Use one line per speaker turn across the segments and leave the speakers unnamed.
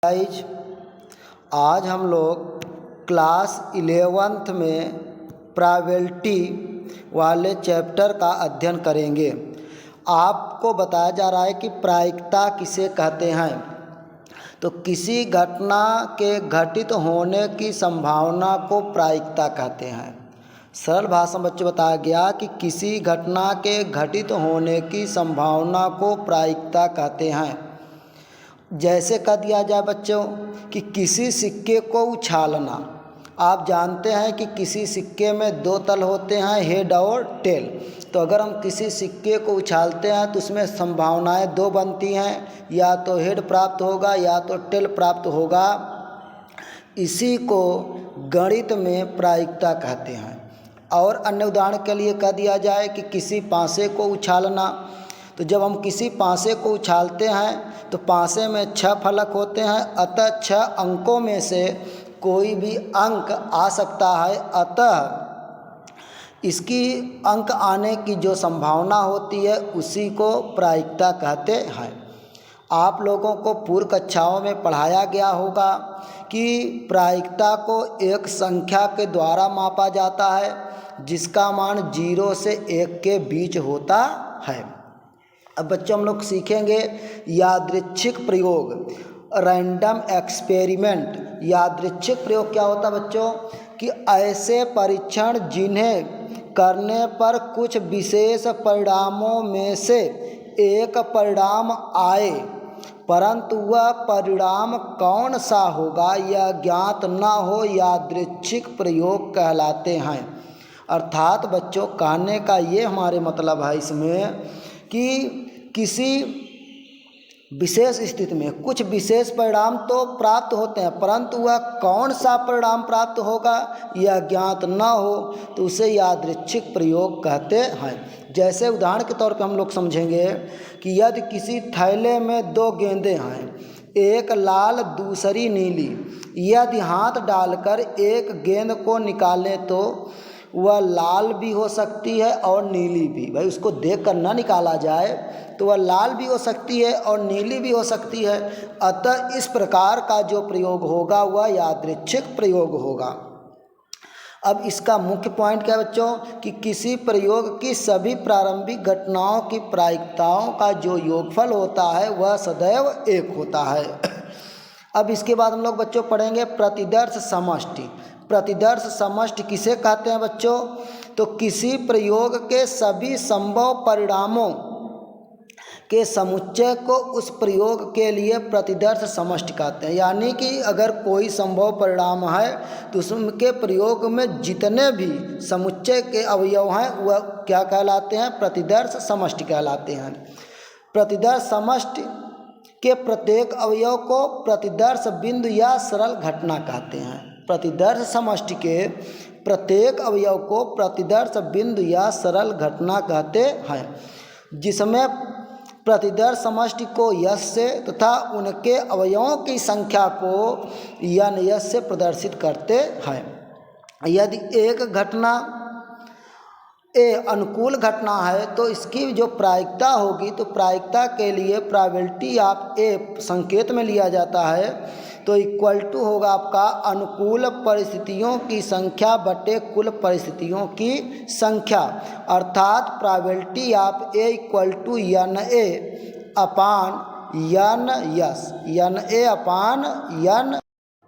Guys, आज हम लोग क्लास 11th में प्रोबेबिलिटी वाले चैप्टर का अध्ययन करेंगे। आपको बताया जा रहा है कि प्रायिकता किसे कहते हैं। तो किसी घटना के घटित होने की संभावना को प्रायिकता कहते हैं। सरल भाषा में बच्चों बताया गया कि किसी घटना के घटित होने की संभावना को प्रायिकता कहते हैं। जैसे कह दिया जाए बच्चों कि किसी सिक्के को उछालना। आप जानते हैं कि किसी सिक्के में दो तल होते हैं, हेड और टेल। तो अगर हम किसी सिक्के को उछालते हैं तो उसमें संभावनाएं दो बनती हैं, या तो हेड प्राप्त होगा या तो टेल प्राप्त होगा। इसी को गणित में प्रायिकता कहते हैं। और अन्य उदाहरण के लिए कह दिया जाए कि किसी पासे को उछालना। तो जब हम किसी पासे को उछालते हैं तो पासे में 6 फलक होते हैं, अतः 6 अंकों में से कोई भी अंक आ सकता है। अतः इसकी अंक आने की जो संभावना होती है उसी को प्रायिकता कहते हैं। आप लोगों को पूर्व कक्षाओं में पढ़ाया गया होगा कि प्रायिकता को एक संख्या के द्वारा मापा जाता है जिसका मान 0 से 1 के बीच होता है। अब बच्चों हम लोग सीखेंगे यादृच्छिक प्रयोग, रैंडम एक्सपेरिमेंट। यादृच्छिक प्रयोग क्या होता है बच्चों कि ऐसे परीक्षण जिन्हें करने पर कुछ विशेष परिणामों में से एक परिणाम आए, परंतु वह परिणाम कौन सा होगा यह ज्ञात न हो, यादृच्छिक प्रयोग कहलाते हैं। अर्थात बच्चों कहने का ये हमारे मतलब है इसमें कि किसी विशेष स्थिति में कुछ विशेष परिणाम तो प्राप्त होते हैं, परंतु वह कौन सा परिणाम प्राप्त होगा यह ज्ञात न हो, तो उसे यादृच्छिक प्रयोग कहते हैं। जैसे उदाहरण के तौर पर हम लोग समझेंगे कि यदि किसी थैले में 2 गेंदें हैं, एक लाल दूसरी नीली, यदि हाथ डालकर एक गेंद को निकालें तो वह लाल भी हो सकती है और नीली भी। भाई उसको देखकर ना निकाला जाए तो वह लाल भी हो सकती है और नीली भी हो सकती है। अतः इस प्रकार का जो प्रयोग होगा वह यादृच्छिक प्रयोग होगा। अब इसका मुख्य पॉइंट क्या है बच्चों कि किसी प्रयोग की सभी प्रारंभिक घटनाओं की प्रायिकताओं का जो योगफल होता है वह सदैव 1 होता है। अब इसके बाद हम लोग बच्चों पढ़ेंगे प्रतिदर्श समष्टि। प्रतिदर्श समष्टि किसे कहते हैं बच्चों? तो किसी प्रयोग के सभी संभव परिणामों के समुच्चय को उस प्रयोग के लिए प्रतिदर्श समष्टि कहते हैं। यानी कि अगर कोई संभव परिणाम है तो उसके प्रयोग में जितने भी समुच्चय के अवयव हैं वह क्या कहलाते हैं? प्रतिदर्श समष्टि कहलाते हैं। प्रतिदर्श समष्टि के प्रत्येक अवयव को प्रतिदर्श बिंदु या सरल घटना कहते हैं। प्रतिदर्श समष्टि के प्रत्येक अवयव को प्रतिदर्श बिंदु या सरल घटना कहते हैं, जिसमें प्रतिदर्श समष्टि को यश से तथा उनके अवयवों की संख्या को यन यश से प्रदर्शित करते हैं। यदि एक घटना ए अनुकूल घटना है तो इसकी जो प्रायिकता होगी, तो प्रायिकता के लिए प्रोबेबिलिटी ऑफ ए संकेत में लिया जाता है, तो इक्वल टू होगा आपका अनुकूल परिस्थितियों की संख्या बटे कुल परिस्थितियों की संख्या। अर्थात probability of A equal to n A upon N S, n A upon n.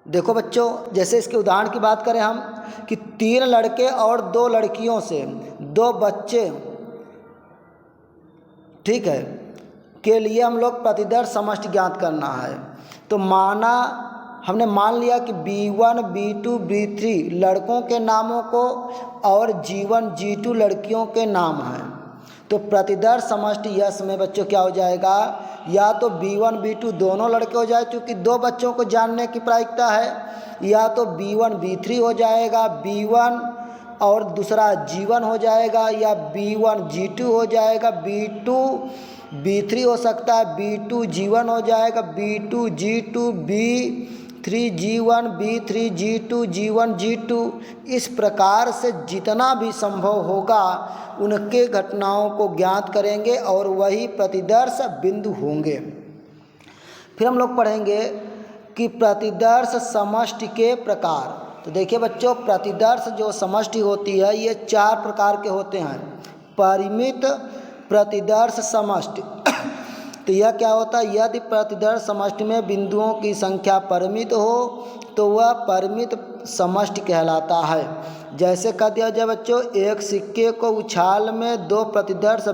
देखो बच्चों, जैसे इसके उदाहरण की बात करें हम कि 3 लड़के और 2 लड़कियों से 2 बच्चे, ठीक है, के लिए हम लोग प्रतिदर्श समष्टि ज्ञात करना है। तो हमने मान लिया कि B1 B2 B3 लड़कों के नामों को और G1 G2 लड़कियों के नाम हैं। तो प्रतिदर्श समष्टि यश में बच्चों क्या हो जाएगा? या तो B1 B2 दोनों लड़के हो जाए क्योंकि 2 बच्चों को जानने की प्रायिकता है, या तो B1 B3 हो जाएगा, B1 और दूसरा G1 हो जाएगा, या B1 G2 हो जाएगा, B2 B3 हो सकता है, B2 G1 हो जाएगा, B2 G2 B3 G1 B3 G2 G1 G2। इस प्रकार से जितना भी संभव होगा उनके घटनाओं को ज्ञात करेंगे और वही प्रतिदर्श बिंदु होंगे। फिर हम लोग पढ़ेंगे कि प्रतिदर्श समष्टि के प्रकार। तो देखिए बच्चों, प्रतिदर्श जो समष्टि होती है ये 4 प्रकार के होते हैं। परिमित प्रतिदर्श समष्टि तो यह क्या होता है, यदि प्रतिदर्श समष्टि में बिंदुओं की संख्या परिमित हो तो वह परिमित समष्टि कहलाता है। जैसे कह दिया जाए बच्चों, एक सिक्के को उछाल में 2 प्रतिदर्श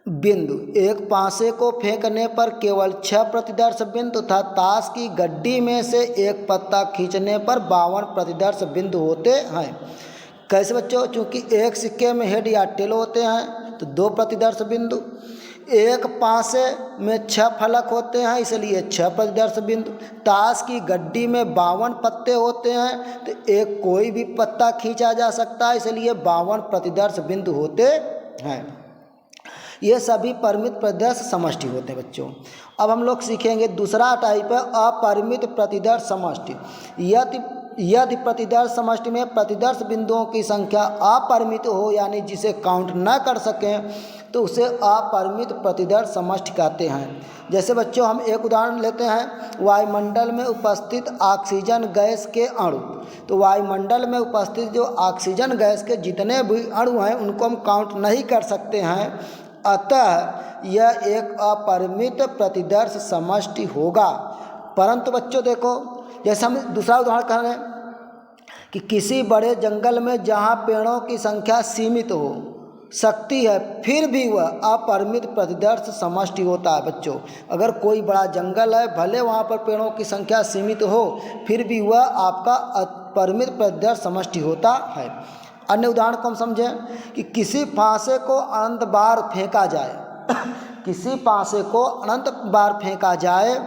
बिंदु, एक पासे को फेंकने पर केवल 6 प्रतिदर्श बिंदु तथा ताश की गड्डी में से एक पत्ता खींचने पर 52 प्रतिदर्श बिंदु होते हैं। कैसे बच्चों, चूंकि एक सिक्के में हेड या टेल होते हैं तो 2 प्रतिदर्श बिंदु, एक पासे में 6 फलक होते हैं इसलिए 6 प्रतिदर्श बिंदु, ताश की गड्डी में 52 पत्ते होते हैं तो एक कोई भी पत्ता खींचा जा सकता है इसलिए 52 प्रतिदर्श बिंदु होते हैं। ये सभी परिमित प्रतिदर्श समष्टि होते हैं बच्चों। अब हम लोग सीखेंगे दूसरा टाइप है अपरिमित प्रतिदर्श समष्टि। यदि प्रतिदर्श समष्टि में प्रतिदर्श बिंदुओं की संख्या अपरिमित हो यानी जिसे काउंट न कर सकें तो उसे अपरिमित प्रतिदर्श समष्टि कहते हैं। जैसे बच्चों हम एक उदाहरण लेते हैं, वायुमंडल में उपस्थित ऑक्सीजन गैस के अणु। तो वायुमंडल में उपस्थित जो ऑक्सीजन गैस के जितने भी अणु हैं उनको हम काउंट नहीं कर सकते हैं, अतः यह एक अपरिमित प्रतिदर्श समष्टि होगा। परंतु बच्चों देखो, जैसे हम दूसरा उदाहरण कह रहे हैं कि किसी बड़े जंगल में जहाँ पेड़ों की संख्या सीमित हो सकती है फिर भी वह अपरिमित प्रतिदर्श समष्टि होता है। बच्चों अगर कोई बड़ा जंगल है, भले वहाँ पर पेड़ों की संख्या सीमित हो फिर भी वह आपका अपरिमित प्रतिदर्श समष्टि होता है। अन्य उदाहरण को हम समझें कि किसी फांसे को अनंत बार फेंका जाए किसी फांसे को अनंत बार फेंका जाए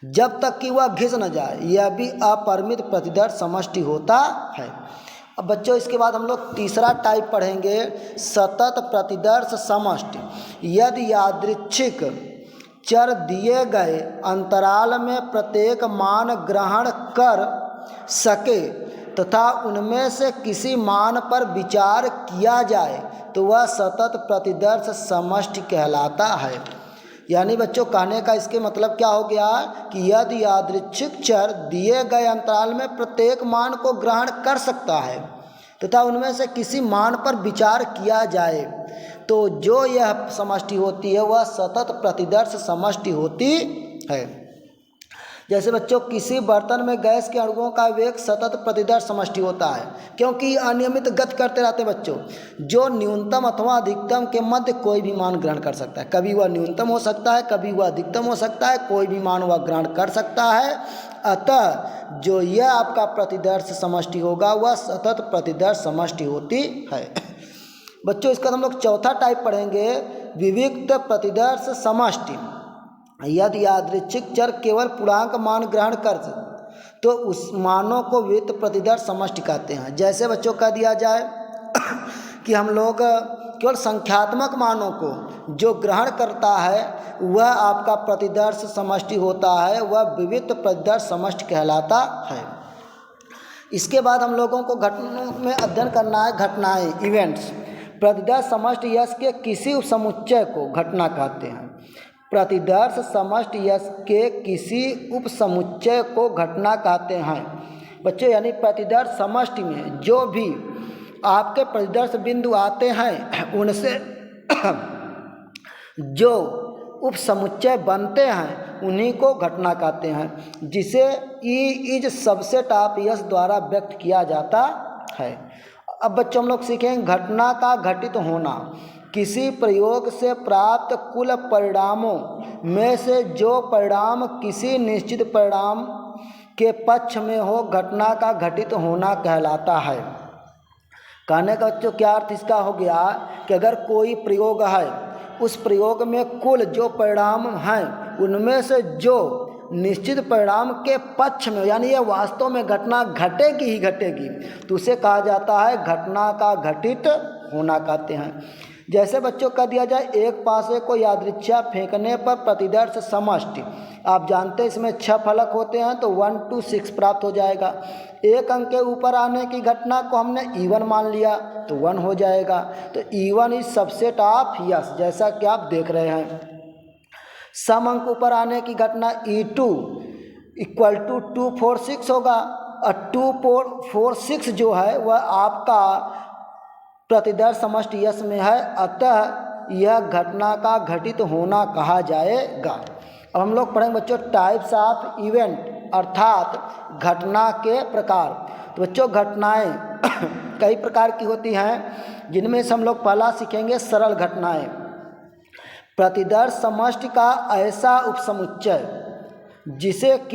जब तक कि वह घिस न जाए, यह भी अपरिमित प्रतिदर्श समष्टि होता है। अब बच्चों इसके बाद हम लोग तीसरा टाइप पढ़ेंगे, सतत प्रतिदर्श समष्टि। यदि यादृच्छिक चर दिए गए अंतराल में प्रत्येक मान ग्रहण कर सके तथा उनमें से किसी मान पर विचार किया जाए तो वह सतत प्रतिदर्श समष्टि कहलाता है। यानी बच्चों कहने का इसके मतलब क्या हो गया कि यदि यादृच्छिक चर दिए गए अंतराल में प्रत्येक मान को ग्रहण कर सकता है तथा उनमें से किसी मान पर विचार किया जाए तो जो यह समष्टि होती है वह सतत प्रतिदर्श समष्टि होती है। जैसे बच्चों किसी बर्तन में गैस के अणुओं का वेग सतत प्रतिदर्श समष्टि होता है क्योंकि अनियमित गति करते रहते हैं बच्चों, जो न्यूनतम अथवा अधिकतम के मध्य कोई भी मान ग्रहण कर सकता है। कभी वह न्यूनतम हो सकता है, कभी वह अधिकतम हो सकता है, कोई भी मान वह ग्रहण कर सकता है। अतः जो यह आपका प्रतिदर्श समष्टि होगा वह सतत प्रतिदर्श समष्टि होती है। बच्चों इसका हम लोग चौथा टाइप पढ़ेंगे, विविक्त प्रतिदर्श समष्टि। यदि यादृच्छिक चर केवल पूर्णांक मान ग्रहण कर तो उस मानों को विविक्त प्रतिदर्श समष्टि कहते हैं। जैसे बच्चों कह दिया जाए कि हम लोग केवल संख्यात्मक मानों को जो ग्रहण करता है वह आपका प्रतिदर्श समष्टि होता है, वह विविक्त प्रतिदर्श समष्टि कहलाता है। इसके बाद हम लोगों को घटनाओं में अध्ययन करना है, घटनाएं, इवेंट्स। प्रतिदर्श समष्टि यश के किसी उपसमुच्चय को घटना कहते हैं। प्रतिदर्श समष्टि यश के किसी उपसमुच्चय को घटना कहते हैं। बच्चों यानी प्रतिदर्श समष्टि में जो भी आपके प्रतिदर्श बिंदु आते हैं उनसे जो उपसमुच्चय बनते हैं उन्हीं को घटना कहते हैं, जिसे ई इज सबसेट ऑफ यश द्वारा व्यक्त किया जाता है। अब बच्चों हम लोग सीखेंगे घटना का घटित होना। किसी प्रयोग से प्राप्त कुल परिणामों में से जो परिणाम किसी निश्चित परिणाम के पक्ष में हो घटना का घटित होना कहलाता है। कहने का बच्चों क्या अर्थ इसका हो गया कि अगर कोई प्रयोग है, उस प्रयोग में कुल जो परिणाम हैं उनमें से जो निश्चित परिणाम के पक्ष में यानी ये वास्तव में घटना घटेगी ही घटेगी तो उसे कहा जाता है घटना का घटित होना कहते हैं। जैसे बच्चों कह दिया जाए एक पासे को यादृच्छा फेंकने पर प्रतिदर्श समष्टि, आप जानते हैं इसमें 6 फलक होते हैं तो 1 to 6 प्राप्त हो जाएगा। एक अंक के ऊपर आने की घटना को हमने E1 मान लिया तो 1 हो जाएगा। तो E1 इज सबसेट ऑफ यश, जैसा कि आप देख रहे हैं। सम अंक ऊपर आने की घटना E2 इक्वल टू 246 होगा, और 246 जो है वह आपका प्रतिदर्श समष्टि यस में है, अतः यह घटना का घटित होना कहा जाएगा। अब हम लोग पढ़ेंगे बच्चों टाइप्स ऑफ इवेंट, अर्थात घटना के प्रकार। तो बच्चों घटनाएं कई प्रकार की होती हैं, जिनमें से हम लोग पहला सीखेंगे सरल घटनाएं। प्रतिदर्श समष्टि का ऐसा उपसमुच्चय जिसमें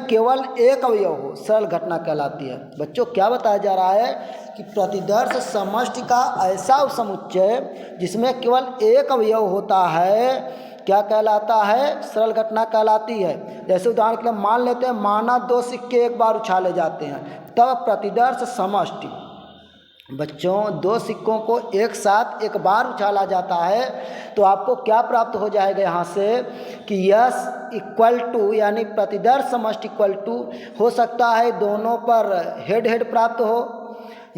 केवल एक अवयव हो, सरल घटना कहलाती है। बच्चों क्या बताया जा रहा है कि प्रतिदर्श समष्टि का ऐसा उपसमुच्चय जिसमें केवल एक अवयव होता है, क्या कहलाता है? सरल घटना कहलाती है। जैसे उदाहरण के लिए मान लेते हैं, माना 2 सिक्के एक बार उछाले जाते हैं, तब प्रतिदर्श समष्टि। बच्चों 2 सिक्कों को एक साथ एक बार उछाला जाता है, तो आपको क्या प्राप्त हो जाएगा यहाँ से कि यस इक्वल टू, यानी प्रतिदर्श समष्टि इक्वल टू हो सकता है दोनों पर हेड हेड प्राप्त हो,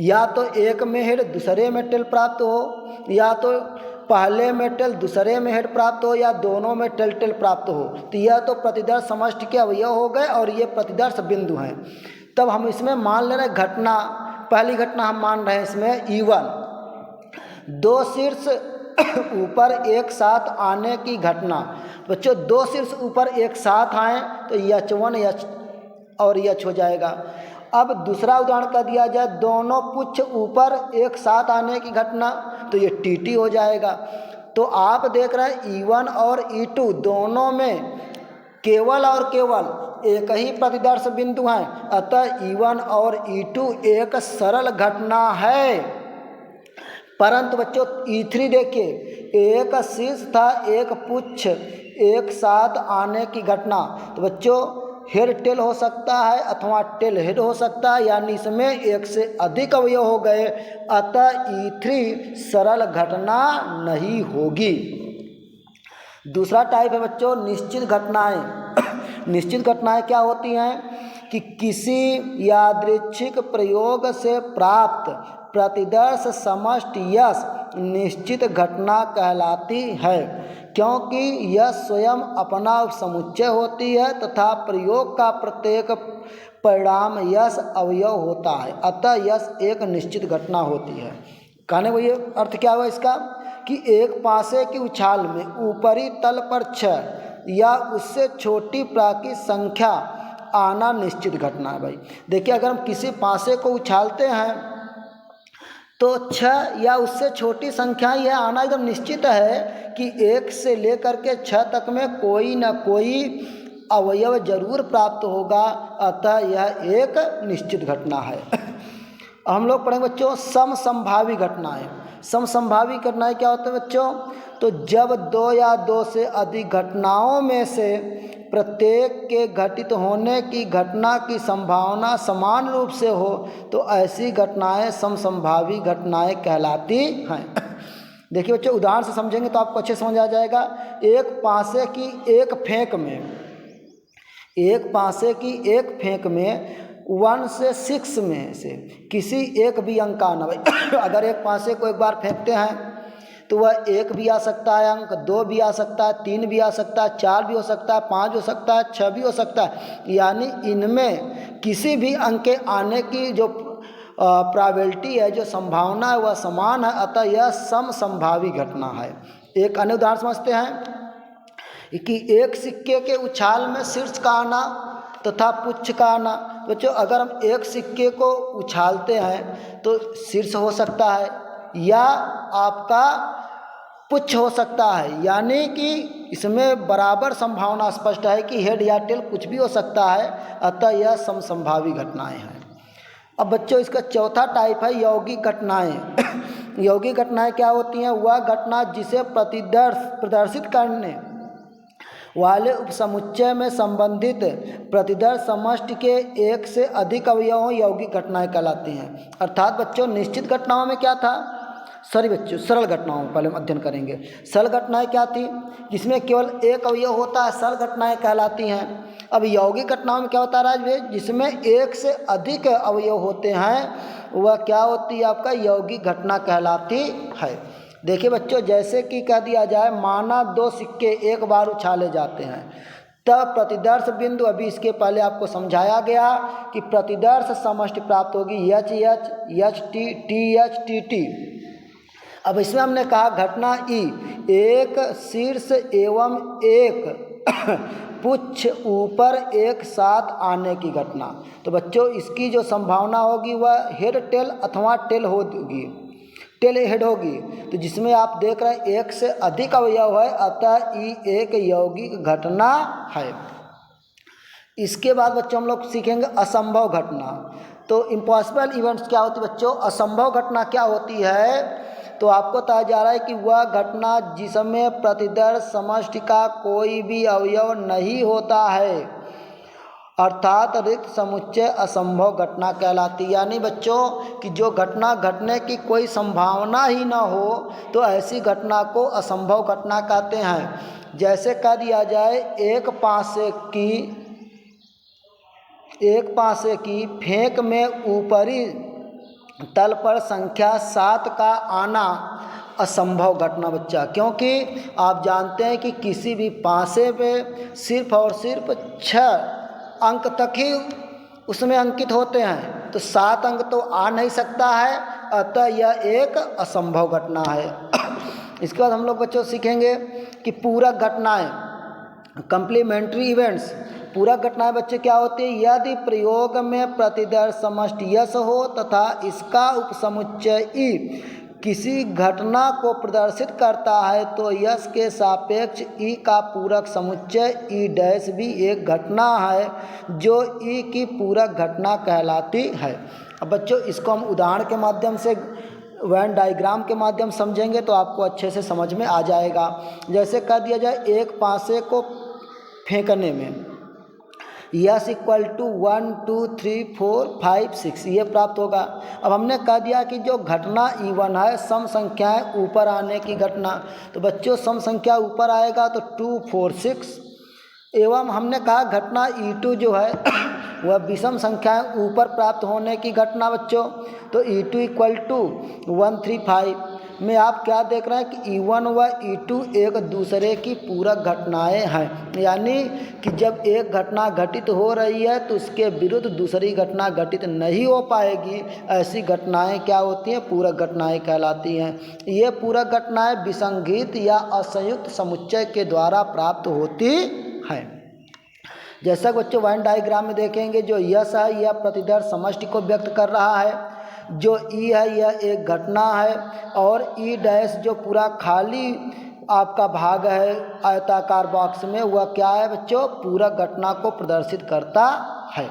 या तो एक में हेड दूसरे में टेल प्राप्त हो, या तो पहले में टेल दूसरे में हेड प्राप्त हो, या दोनों में टेल टेल प्राप्त हो। तो यह तो प्रतिदर्श समष्टि के अवयव हो गए, और ये प्रतिदर्श बिंदु हैं। तब हम इसमें मान ले रहे घटना, पहली घटना हम मान रहे हैं इसमें E1, 2 शीर्ष ऊपर एक साथ आने की घटना। बच्चों 2 शीर्ष ऊपर एक साथ आए तो H1 H और H हो जाएगा। अब दूसरा उदाहरण कर दिया जाए, दोनों पुच्छ ऊपर एक साथ आने की घटना, तो ये TT हो जाएगा। तो आप देख रहे हैं E1 और E2 दोनों में केवल और केवल एक ही प्रतिदर्श बिंदु हैं, अतः E1 और E2 एक सरल घटना है। परंतु बच्चों E3 देखिए, एक शीर्ष था एक पुच्छ एक साथ आने की घटना। तो बच्चों हेड टेल हो सकता है अथवा टेल हेड हो सकता है, यानी इसमें एक से अधिक अवयव हो गए, अतः E3 सरल घटना नहीं होगी। दूसरा टाइप है बच्चों निश्चित घटनाएं। निश्चित घटनाएं क्या होती हैं कि किसी यादृच्छिक प्रयोग से प्राप्त प्रतिदर्श समष्टि यस निश्चित घटना कहलाती है, क्योंकि यह स्वयं अपना उपसमुच्चय होती है तथा प्रयोग का प्रत्येक परिणाम यस अवयव होता है, अतः यस एक निश्चित घटना होती है। कहने को ये अर्थ क्या हुआ इसका कि एक पासे की उछाल में ऊपरी तल पर 6 या उससे छोटी प्राकृत संख्या आना निश्चित घटना है। भाई देखिए, अगर हम किसी पासे को उछालते हैं तो 6 या उससे छोटी संख्या यह आना एकदम निश्चित है कि 1 से लेकर के 6 तक में कोई न कोई अवयव जरूर प्राप्त होगा, अतः यह एक निश्चित घटना है। हम लोग पढ़ेंगे बच्चों समसंभावी घटनाएं। समसंभावी घटनाएं क्या होते हैं बच्चों? तो जब 2 या 2 से अधिक घटनाओं में से प्रत्येक के घटित होने की घटना की संभावना समान रूप से हो, तो ऐसी घटनाएं समसंभावी घटनाएं कहलाती हैं। देखिए बच्चों, उदाहरण से समझेंगे तो आपको अच्छे समझ आ जाएगा। एक पासे की एक फेंक में 1 से 6 में से किसी एक भी अंक का आना। भाई अगर एक पासे को एक बार फेंकते हैं तो वह 1 भी आ सकता है अंक, 2 भी आ सकता है, 3 भी आ सकता है, 4 भी हो सकता है, 5 हो सकता है, 6 भी हो सकता है, यानी इनमें किसी भी अंक के आने की जो प्रोबेबिलिटी है, जो संभावना है, वह समान है, अतः यह समसंभावी घटना है। एक अन्य उदाहरण समझते हैं कि एक सिक्के के उछाल में शीर्ष का आना तथा पुच्छ का आना। बच्चों अगर हम एक सिक्के को उछालते हैं तो शीर्ष हो सकता है या आपका पुच्छ हो सकता है, यानी कि इसमें बराबर संभावना स्पष्ट है कि हेड या टेल कुछ भी हो सकता है, अतः यह समसंभावी घटनाएं हैं। अब बच्चों इसका चौथा टाइप है यौगिक घटनाएं। यौगिक घटनाएं क्या होती हैं? वह घटना जिसे प्रदर्शित करने वाले उपसमुच्चय में संबंधित प्रतिदर्श समष्टि के एक से अधिक अवयवों यौगिक घटनाएं कहलाती हैं। अर्थात बच्चों निश्चित घटनाओं में क्या था? सरल घटनाओं पहले हम अध्ययन करेंगे। सरल घटनाएं क्या थी? जिसमें केवल एक अवयव होता है, सरल घटनाएं कहलाती हैं। अब यौगिक घटनाओं में क्या होता है राजवेश? जिसमें एक से अधिक अवयव होते हैं, वह क्या होती है? आपका यौगिक घटना कहलाती है। देखिए बच्चों, जैसे कि कह दिया जाए माना दो सिक्के एक बार उछाले जाते हैं, तब प्रतिदर्श बिंदु, अभी इसके पहले आपको समझाया गया कि प्रतिदर्श समष्टि प्राप्त होगी H H, H T, T H, T T. अब इसमें हमने कहा घटना ई, एक शीर्ष एवं एक पुच्छ ऊपर एक साथ आने की घटना। तो बच्चों इसकी जो संभावना होगी वह हेड टेल अथवा टेल होगी, टेल हेड होगी। तो जिसमें आप देख रहे हैं एक से अधिक अवयव है, अतः ई एक यौगिक घटना है। इसके बाद बच्चों हम लोग सीखेंगे असंभव घटना। तो इम्पॉसिबल इवेंट्स क्या होती है बच्चों, असंभव घटना क्या होती है, तो आपको बताया जा रहा है कि वह घटना जिसमें प्रतिदर्श समष्टि का कोई भी अवयव नहीं होता है, अर्थात रिक्त समुच्चय असंभव घटना कहलाती है। यानी बच्चों कि जो घटना घटने की कोई संभावना ही ना हो, तो ऐसी घटना को असंभव घटना कहते हैं। जैसे कह दिया जाए एक पासे की फेंक में ऊपरी तल पर संख्या 7 का आना असंभव घटना बच्चा, क्योंकि आप जानते हैं कि किसी भी पासे पे सिर्फ और सिर्फ 6 अंक तक ही उसमें अंकित होते हैं, तो 7 अंक तो आ नहीं सकता है, अतः यह एक असंभव घटना है। इसके बाद हम लोग बच्चों सीखेंगे कि पूरक घटनाएं, कंप्लीमेंट्री इवेंट्स। पूरक घटनाएं बच्चे क्या होती है, यदि प्रयोग में प्रतिदर्श समष्टि यश हो तथा इसका उपसमुच्चय ई किसी घटना को प्रदर्शित करता है, तो यश के सापेक्ष ई का पूरक समुच्चय ई डैश भी एक घटना है जो ई की पूरक घटना कहलाती है। अब बच्चों इसको हम उदाहरण के माध्यम से, वेन डायग्राम के माध्यम समझेंगे तो आपको अच्छे से समझ में आ जाएगा। जैसे कह दिया जाए एक पासे को फेंकने में यस इक्वल टू 1 2 3 4 5 6 ये प्राप्त होगा। अब हमने कह दिया कि जो घटना E1 है सम संख्याएं ऊपर आने की घटना, तो बच्चों सम संख्या ऊपर आएगा तो 2 4 6, एवं हमने कहा घटना E2 जो है वह विषम संख्याएं ऊपर प्राप्त होने की घटना बच्चों, तो E2 इक्वल टू 1 3 5 में आप क्या देख रहे हैं कि E1 व E2 एक दूसरे की पूरक घटनाएं हैं। यानी कि जब एक घटना घटित हो रही है तो उसके विरुद्ध दूसरी घटना घटित नहीं हो पाएगी, ऐसी घटनाएं क्या होती हैं, पूरक घटनाएं कहलाती हैं। ये पूरक घटनाएं विसंगत या असंयुक्त समुच्चय के द्वारा प्राप्त होती हैं। जैसा कि बच्चों वेन डायग्राम में देखेंगे, जो यश है यह प्रतिदर्श समष्टि को व्यक्त कर रहा है, जो ई है यह एक घटना है, और ई डैश जो पूरा खाली आपका भाग है आयताकार बॉक्स में वह क्या है बच्चों, पूरक घटना को प्रदर्शित करता है।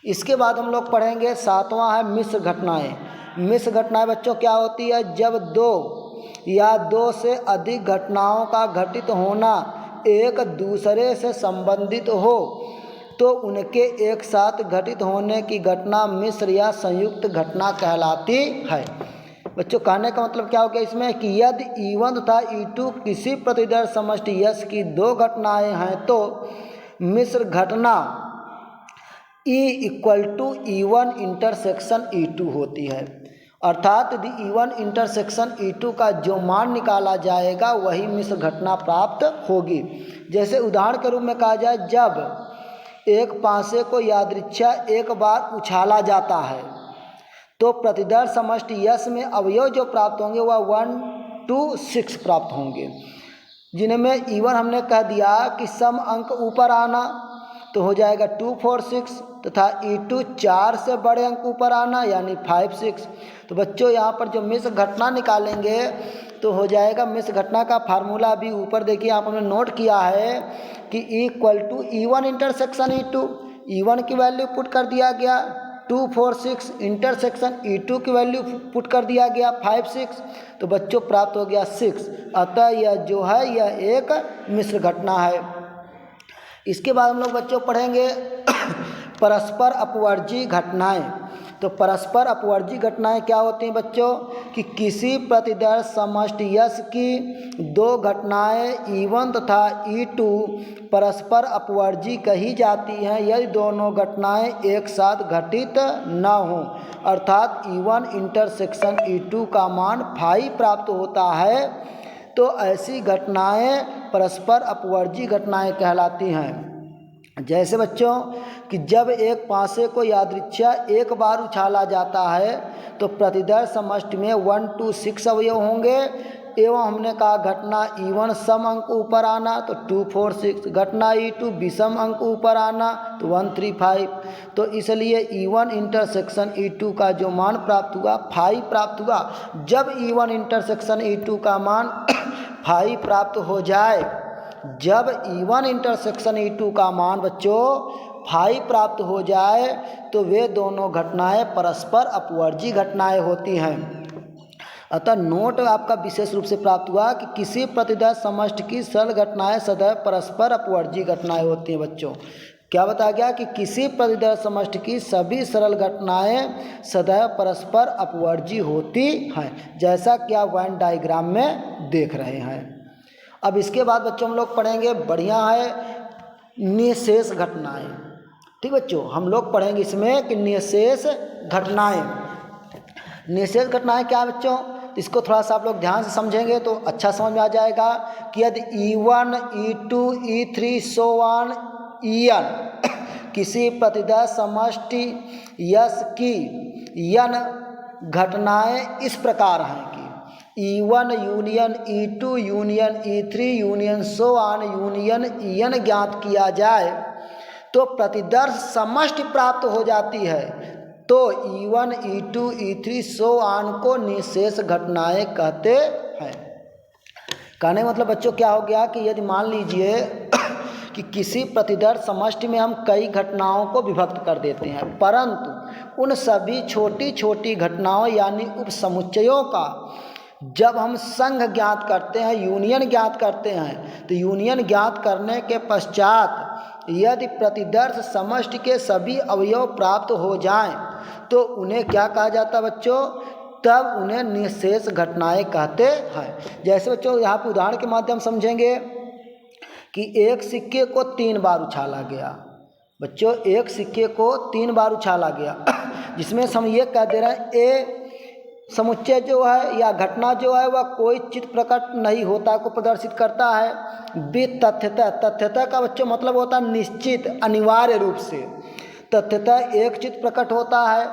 इसके बाद हम लोग पढ़ेंगे 7वां है मिश्र घटनाएं। मिश्र घटनाएं बच्चों क्या होती है, जब 2 या 2 से अधिक घटनाओं का घटित होना एक दूसरे से संबंधित हो तो उनके एक साथ घटित होने की घटना मिश्र या संयुक्त घटना कहलाती है। बच्चों कहने का मतलब क्या हो गया इसमें कि यदि E1 तथा E2 किसी प्रतिदर्श समष्टि यश की 2 घटनाएं हैं तो मिश्र घटना E equal to E1 intersection E2 होती है। अर्थात यदि E1 इंटरसेक्शन E2 का जो मान निकाला जाएगा वही मिश्र घटना प्राप्त होगी। जैसे उदाहरण के रूप में कहा जाए, जब एक पासे को यादृच्छा एक बार उछाला जाता है तो प्रतिदर्श समष्टि यश में अवयव जो प्राप्त होंगे वह 1 2 6 प्राप्त होंगे, जिनमें E1 हमने कह दिया कि सम अंक ऊपर आना तो हो जाएगा 2 4 6 तथा E2 4 से बड़े अंक ऊपर आना यानी 5 6। तो बच्चों यहाँ पर जो मिश्र घटना निकालेंगे तो हो जाएगा, मिश्र घटना का फार्मूला भी ऊपर देखिए आप हमने नोट किया है कि E equal to E1 intersection E2, E1 की वैल्यू पुट कर दिया गया 2 4 6, इंटरसेक्शन E2 की वैल्यू पुट कर दिया गया 5 6, तो बच्चों प्राप्त हो गया 6। अतः यह जो है यह एक मिश्र घटना है। इसके बाद हम लोग बच्चों पढ़ेंगे परस्पर अपवर्जी घटनाएं। तो परस्पर अपवर्जी घटनाएं क्या होती हैं बच्चों कि किसी प्रतिदर्श समष्टि यश की दो घटनाएं E1 तथा E2 परस्पर अपवर्जी कही जाती हैं यदि दोनों घटनाएं एक साथ घटित न हों, अर्थात E1 इंटरसेक्शन E2 का मान 5 प्राप्त होता है तो ऐसी घटनाएं परस्पर अपवर्जी घटनाएं कहलाती हैं। जैसे बच्चों कि जब एक पासे को यादृच्छा एक बार उछाला जाता है तो प्रतिदर्श समष्टि में 1 to 6 अवयव होंगे एवं हमने कहा घटना E1 सम अंक ऊपर आना तो 2 4 6, घटना E2 विषम अंक ऊपर आना तो 1 3 5। तो इसलिए E1 इंटरसेक्शन E2 का जो मान प्राप्त हुआ 5 प्राप्त हुआ। जब E1 इंटरसेक्शन E2 का मान 5 प्राप्त हो जाए, जब E1 इंटरसेक्शन E2 का मान बच्चों 5 प्राप्त हो जाए तो वे दोनों घटनाएं परस्पर अपवर्जी घटनाएं होती हैं। अतः नोट आपका विशेष रूप से प्राप्त हुआ कि किसी प्रतिदर्श समष्टि की सरल घटनाएं सदैव परस्पर अपवर्जी घटनाएं होती हैं। बच्चों क्या बताया गया कि किसी प्रतिदर्श समष्टि की सभी सरल घटनाएं सदैव परस्पर अपवर्जी होती हैं, जैसा कि आप वेन डायग्राम में देख रहे हैं। अब इसके बाद बच्चों हम लोग पढ़ेंगे, बढ़िया है, निःशेष घटनाएं। ठीक बच्चों, हम लोग पढ़ेंगे इसमें कि निःशेष घटनाएं। निःशेष घटनाएं क्या है बच्चों, इसको थोड़ा सा आप लोग ध्यान से समझेंगे तो अच्छा समझ में आ जाएगा कि यदि E1 E2 E3 so on En किसी प्रतिदर्श समष्टि यश की n घटनाएं इस प्रकार हैं कि E1 union E2 union E3 union so on union En ज्ञात किया जाए तो प्रतिदर्श समष्टि प्राप्त हो जाती है, तो E1 E2 E3 so on को निःशेष घटनाएं कहते हैं। कहने मतलब बच्चों क्या हो गया कि यदि मान लीजिए कि किसी प्रतिदर्श समष्टि में हम कई घटनाओं को विभक्त कर देते हैं, परंतु उन सभी छोटी छोटी घटनाओं यानी उपसमुच्चयों का जब हम संघ ज्ञात करते हैं, यूनियन ज्ञात करते हैं, तो यूनियन ज्ञात करने के पश्चात यदि प्रतिदर्श समष्टि के सभी अवयव प्राप्त हो जाएं तो उन्हें क्या कहा जाता है बच्चों, तब उन्हें निःशेष घटनाएं कहते हैं। जैसे बच्चों यहाँ पर उदाहरण के माध्यम समझेंगे कि एक सिक्के को 3 बार उछाला गया। बच्चों एक सिक्के को 3 बार उछाला गया, जिसमें हम ये कह दे रहे हैं ए समुच्चय जो है या घटना जो है वह कोई चित्त प्रकट नहीं होता को प्रदर्शित करता है। बी तथ्यतः, तथ्यतः का बच्चों मतलब होता है निश्चित, अनिवार्य रूप से। तथ्यतः एक चित्त प्रकट होता है,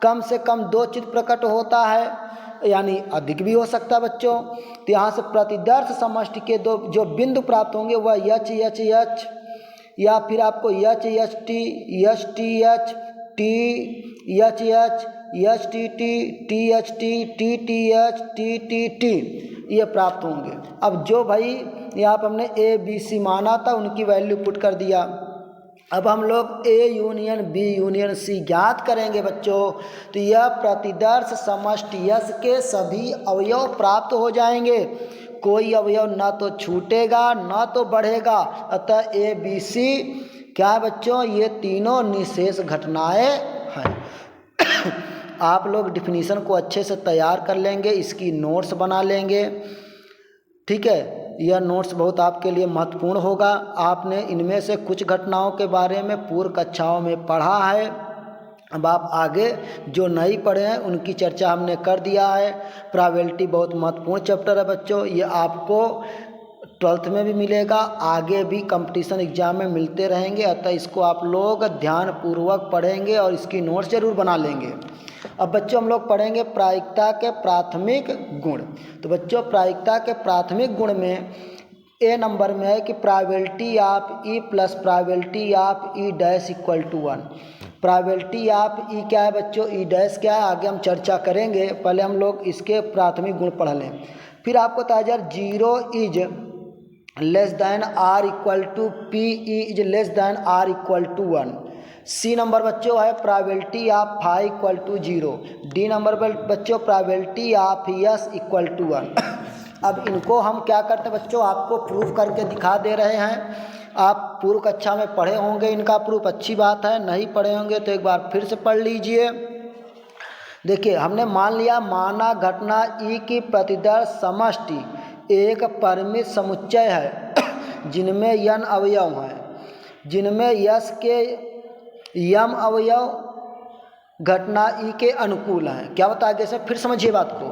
कम से कम 2 चित्त प्रकट होता है, यानी अधिक भी हो सकता है बच्चों। तो यहाँ से प्रतिदर्श समष्टि के 2 जो बिंदु प्राप्त होंगे वह यच यच यच या फिर आपको H H T H T H H H T T H T H T ये प्राप्त होंगे। अब जो भाई यहाँ पर हमने ए बी सी माना था उनकी वैल्यू पुट कर दिया। अब हम लोग A union B union C ज्ञात करेंगे बच्चों, तो यह प्रतिदर्श समष्टि यश के सभी अवयव प्राप्त हो जाएंगे, कोई अवयव ना तो छूटेगा ना तो बढ़ेगा। अतः ए बी सी क्या है बच्चों, ये तीनों निःशेष घटनाएं हैं। आप लोग डिफिनीशन को अच्छे से तैयार कर लेंगे, इसकी नोट्स बना लेंगे। ठीक है, यह नोट्स बहुत आपके लिए महत्वपूर्ण होगा। आपने इनमें से कुछ घटनाओं के बारे में पूर्व कक्षाओं में पढ़ा है, अब आप आगे जो नहीं पढ़े हैं उनकी चर्चा हमने कर दिया है। प्रोबेबिलिटी बहुत महत्वपूर्ण चैप्टर है बच्चों, ये आपको 12th में भी मिलेगा, आगे भी कंपटीशन एग्जाम में मिलते रहेंगे। अतः इसको आप लोग ध्यानपूर्वक पढ़ेंगे और इसकी नोट्स जरूर बना लेंगे। अब बच्चों हम लोग पढ़ेंगे प्रायिकता के प्राथमिक गुण। तो बच्चों प्रायिकता के प्राथमिक गुण में ए नंबर में है कि probability of E plus probability of E dash equal to 1। Probability of E क्या है बच्चों, ई डैश क्या है, आगे हम चर्चा करेंगे। पहले हम लोग इसके प्राथमिक गुण पढ़ लें, फिर आपको बताया 0 is less than or equal to P, E is less than or equal to 1। C number बच्चों है probability of phi equal to 0। D number बच्चों probability of S equal to 1। अब इनको हम क्या करते हैं बच्चों, आपको प्रूफ करके दिखा दे रहे हैं। आप पूर्व कक्षा में पढ़े होंगे इनका प्रूफ, अच्छी बात है। नहीं पढ़े होंगे तो एक बार फिर से पढ़ लीजिए। देखिए हमने मान लिया माना घटना ई की प्रतिदर्श समष्टि एक परिमित समुच्चय है जिनमें यन अवयव हैं, जिनमें यश के यम अवयव घटना ई के अनुकूल हैं। क्या बता आगे से, फिर समझिए बात को।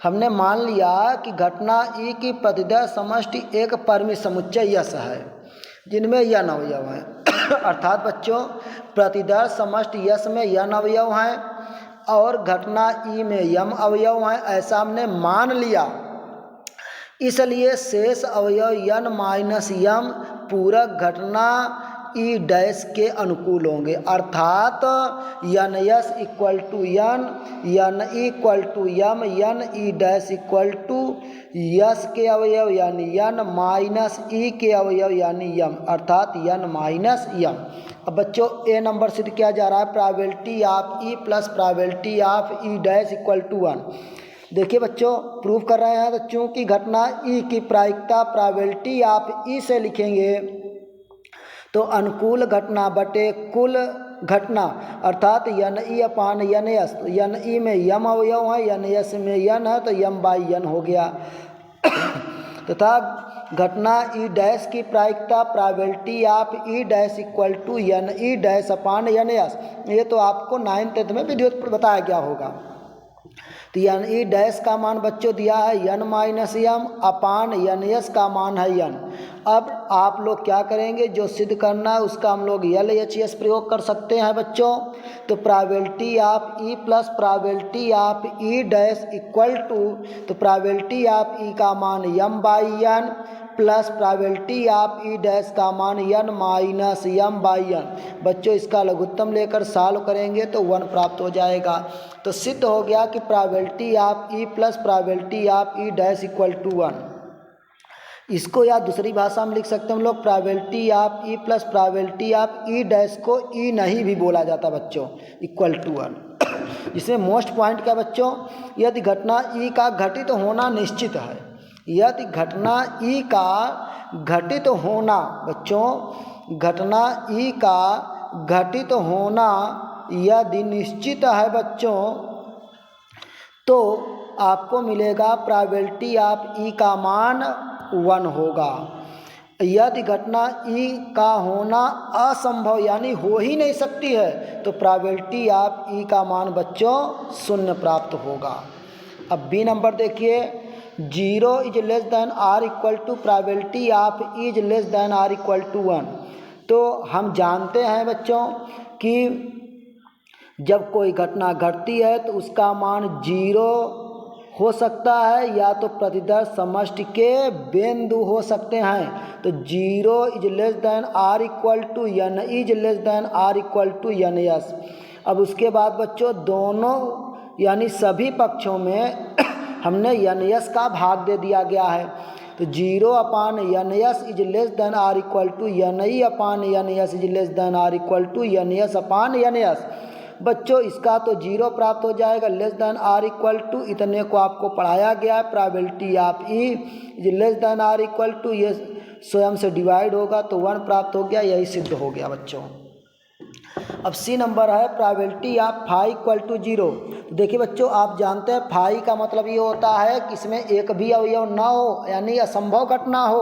हमने मान लिया कि घटना ई की प्रतिदर्श समष्टि एक परिमित समुच्चय यश है जिनमें यन अवयव हैं अर्थात बच्चों प्रतिदर्श समष्टि यश में यन अवयव हैं और घटना ई में यम अवयव हैं, ऐसा हमने मान लिया। इसलिए शेष अवयव यन माइनस यम पूरक घटना ई डैश के अनुकूल होंगे, अर्थात N S equal to N equal to M, N E dash equal to S के अवयव यानी यन माइनस ई के अवयव यानी यम, अर्थात यन माइनस यम। अब बच्चों ए नंबर सिद्ध किया जा रहा है probability of E plus probability of E dash equal to 1। देखिए बच्चों प्रूव कर रहे हैं, तो चूंकि घटना ई की प्रायिकता प्रोबेबिलिटी ऑफ ई से लिखेंगे तो अनुकूल घटना बटे कुल घटना अर्थात यन ई अपान यन यस, यन ई में यम अवयव है, यन यस में यन है तो यम बाई यन हो गया तथा घटना ई डैश की प्रायिकता probability of E dash equal to N E dash upon N S, ये तो आपको 9th में वीडियो पर बताया गया होगा। तो यन ई डैश का मान बच्चों दिया है यन माइनस यम अपान यन यस का मान है यन। अब आप लोग क्या करेंगे, जो सिद्ध करना है उसका हम लोग LHS प्रयोग कर सकते हैं बच्चों। तो probability of E plus probability of E dash equal to, तो प्रोबेबिलिटी ऑफ ई का मान m by n plus probability of E dash का मान यन माइनस यम बाई यन। बच्चों इसका लघुत्तम लेकर सॉल्व करेंगे तो 1 प्राप्त हो जाएगा। तो सिद्ध हो गया कि probability of E plus probability of E dash equal to 1। इसको या दूसरी भाषा में लिख सकते हैं हम लोग probability of E plus probability of E dash को ई नहीं भी बोला जाता बच्चों, इक्वल टू 1। इसमें मोस्ट पॉइंट क्या बच्चों, यदि घटना ई का घटित होना निश्चित है, यदि घटना ई का घटित होना बच्चों, घटना ई का घटित होना यदि निश्चित है बच्चों तो आपको मिलेगा प्रोबेबिलिटी ऑफ ई का मान 1 होगा। यदि घटना ई का होना असंभव यानी हो ही नहीं सकती है तो प्रोबेबिलिटी ऑफ ई का मान बच्चों 0 प्राप्त होगा। अब बी नंबर देखिए, 0 is less than or equal to probability of is less than or equal to 1। तो हम जानते हैं बच्चों कि जब कोई घटना घटती है तो उसका मान 0 हो सकता है या तो प्रतिदर्श समष्टि के बिंदु हो सकते हैं। तो 0 is less than or equal to N is less than or equal to N S. अब उसके बाद बच्चों दोनों यानी सभी पक्षों में हमने यन यस का भाग दे दिया गया है। तो 0 upon N S is less than or equal to N E upon N S is less than or equal to N S upon N S. बच्चों इसका तो 0 प्राप्त हो जाएगा, less than or equal to इतने को आपको पढ़ाया गया है probability of E is less than or equal to, ये स्वयं से डिवाइड होगा तो 1 प्राप्त हो गया, यही सिद्ध हो गया बच्चों। अब सी नंबर है probability of phi equal to 0। देखिए बच्चों आप जानते हैं फाई का मतलब ये होता है कि इसमें एक भी अवयव ना हो यानी असंभव घटना हो।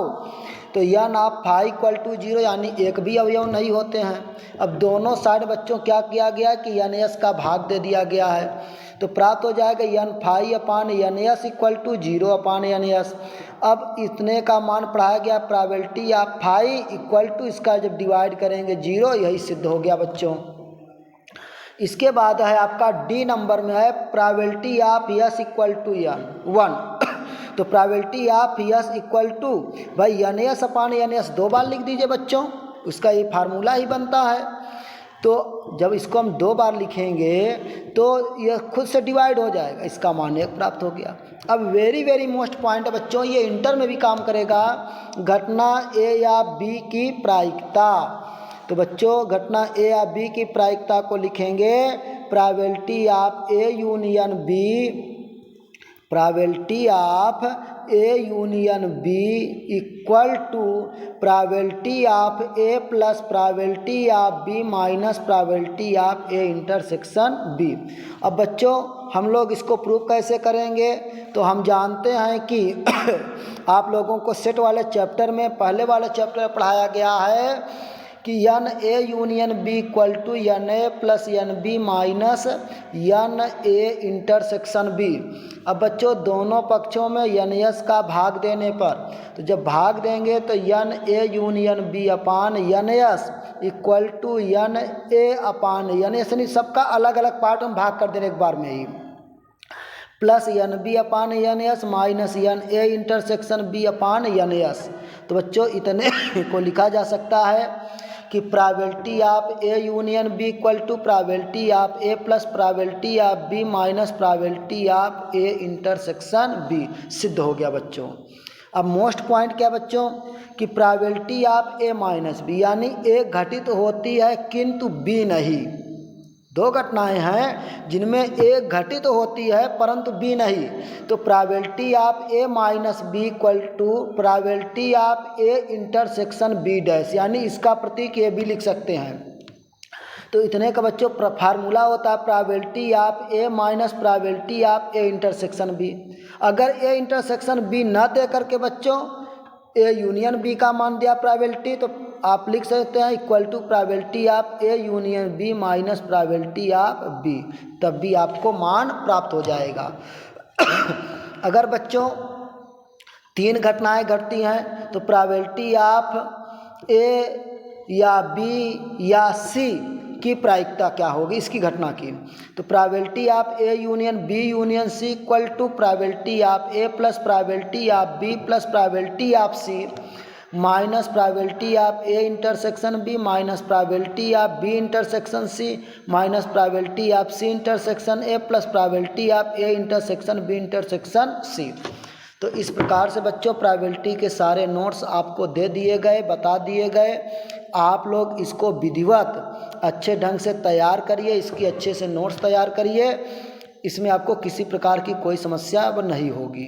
तो यन ऑफ फाई इक्वल टू 0 यानी एक भी अवयव नहीं होते हैं। अब दोनों साइड बच्चों क्या किया गया कि यन एस का भाग दे दिया गया है तो प्राप्त हो जाएगा n phi upon n S equal to 0 upon n S. अब इतने का मान पढ़ाया गया probability of phi equal to, इसका जब डिवाइड करेंगे 0, यही सिद्ध हो गया बच्चों। इसके बाद है आपका डी नंबर में है probability of S equal to n 1। तो probability of S equal to भाई यन एस अपान यन एस 2 बार लिख दीजिए बच्चों, उसका ये फार्मूला ही बनता है। तो जब इसको हम 2 बार लिखेंगे तो यह खुद से डिवाइड हो जाएगा, इसका मान 1 प्राप्त हो गया। अब वेरी मोस्ट पॉइंट बच्चों, ये इंटर में भी काम करेगा, घटना ए या बी की प्रायिकता। तो बच्चों घटना ए या बी की प्रायिकता को लिखेंगे probability of A union B, probability of A union B equal to probability of A plus probability of B minus probability of A intersection B. अब बच्चों हम लोग इसको प्रूव कैसे करेंगे? तो हम जानते हैं कि आप लोगों को सेट वाले चैप्टर में, पहले वाले चैप्टर में पढ़ाया गया है कि N A union B equal to N A plus N B minus N A intersection B. अब बच्चों दोनों पक्षों में एन एस का भाग देने पर, तो जब भाग देंगे तो N A union B upon N S equal to N A upon N S, यानी सबका अलग अलग पार्ट में भाग कर देने एक बार में ही, plus N B upon N S minus N A intersection B upon N S. तो बच्चों इतने को लिखा जा सकता है कि probability of A union B equal to probability of A plus probability of B minus probability of A intersection B, सिद्ध हो गया बच्चों। अब मोस्ट पॉइंट क्या बच्चों कि probability of A minus B, यानी ए घटित होती है किंतु बी नहीं। दो घटनाएं हैं जिनमें ए घटित होती है परंतु बी नहीं, तो probability of A minus B equal to probability of A intersection B dash, यानी इसका प्रतीक ए भी लिख सकते हैं। तो इतने का बच्चों फार्मूला होता है probability of A minus probability of A intersection B. अगर ए इंटरसेक्शन बी न दे करके बच्चों ए यूनियन बी का मान दिया प्रोबेबिलिटी, तो आप लिख सकते हैं equal to probability of A union B minus probability of B, तब भी आपको मान प्राप्त हो जाएगा। अगर बच्चों तीन घटनाएं घटती हैं तो प्रोबेबिलिटी ऑफ ए या बी या सी की प्रायिकता क्या होगी इसकी घटना की? तो probability of A union B union C equal to probability of A plus probability of B plus probability of C minus probability of A intersection B minus probability of B intersection C minus probability of C intersection A plus probability of A intersection B intersection C. तो इस प्रकार से बच्चों probability के सारे notes आपको दे दिए गए, बता दिए गए। आप लोग इसको विधिवत अच्छे ढंग से तैयार करिए, इसकी अच्छे से नोट्स तैयार करिए, इसमें आपको किसी प्रकार की कोई समस्या अब नहीं होगी।